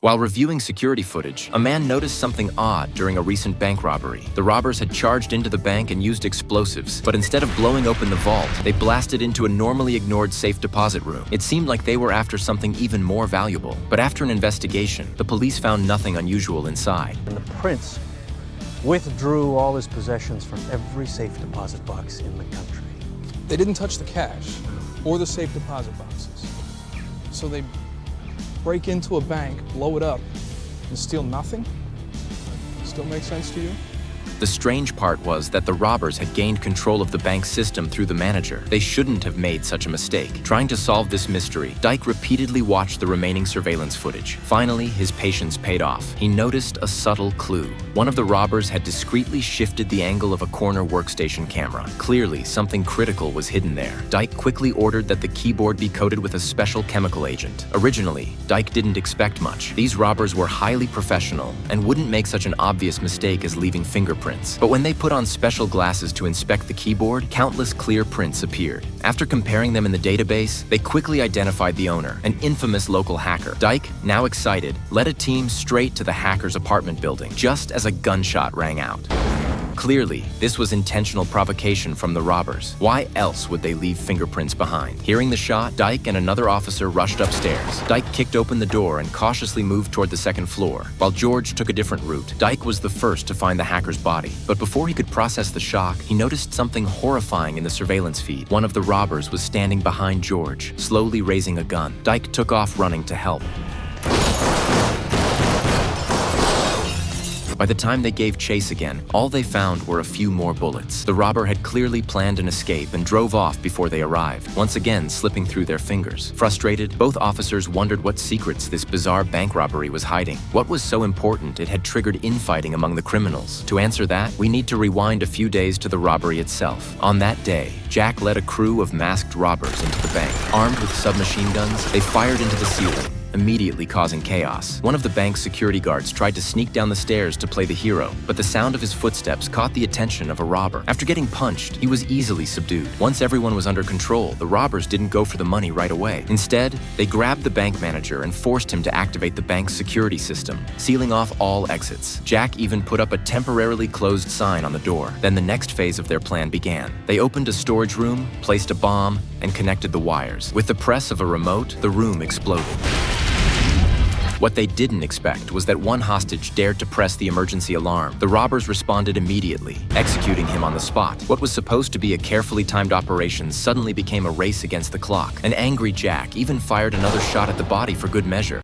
While reviewing security footage, a man noticed something odd during a recent bank robbery. The robbers had charged into the bank and used explosives, but instead of blowing open the vault, they blasted into a normally ignored safe deposit room. It seemed like they were after something even more valuable. But after an investigation, the police found nothing unusual inside. And the prince withdrew all his possessions from every safe deposit box in the country. They didn't touch the cash or the safe deposit boxes. So they break into a bank, blow it up, and steal nothing? Still make sense to you? The strange part was that the robbers had gained control of the bank's system through the manager. They shouldn't have made such a mistake. Trying to solve this mystery, Dyke repeatedly watched the remaining surveillance footage. Finally, his patience paid off. He noticed a subtle clue. One of the robbers had discreetly shifted the angle of a corner workstation camera. Clearly, something critical was hidden there. Dyke quickly ordered that the keyboard be coated with a special chemical agent. Originally, Dyke didn't expect much. These robbers were highly professional and wouldn't make such an obvious mistake as leaving fingerprints. But when they put on special glasses to inspect the keyboard, countless clear prints appeared. After comparing them in the database, they quickly identified the owner, an infamous local hacker. Dyke, now excited, led a team straight to the hacker's apartment building, just as a gunshot rang out. Clearly, this was intentional provocation from the robbers. Why else would they leave fingerprints behind? Hearing the shot, Dyke and another officer rushed upstairs. Dyke kicked open the door and cautiously moved toward the second floor, while George took a different route. Dyke was the first to find the hacker's body, but before he could process the shock, he noticed something horrifying in the surveillance feed. One of the robbers was standing behind George, slowly raising a gun. Dyke took off running to help. By the time they gave chase again, all they found were a few more bullets. The robber had clearly planned an escape and drove off before they arrived, once again slipping through their fingers. Frustrated, both officers wondered what secrets this bizarre bank robbery was hiding. What was so important it had triggered infighting among the criminals? To answer that, we need to rewind a few days to the robbery itself. On that day, Jack led a crew of masked robbers into the bank. Armed with submachine guns, they fired into the ceiling, immediately causing chaos. One of the bank's security guards tried to sneak down the stairs to play the hero, but the sound of his footsteps caught the attention of a robber. After getting punched, he was easily subdued. Once everyone was under control, the robbers didn't go for the money right away. Instead, they grabbed the bank manager and forced him to activate the bank's security system, sealing off all exits. Jack even put up a temporarily closed sign on the door. Then the next phase of their plan began. They opened a storage room, placed a bomb, and connected the wires. With the press of a remote, the room exploded. What they didn't expect was that one hostage dared to press the emergency alarm. The robbers responded immediately, executing him on the spot. What was supposed to be a carefully timed operation suddenly became a race against the clock. An angry Jack even fired another shot at the body for good measure.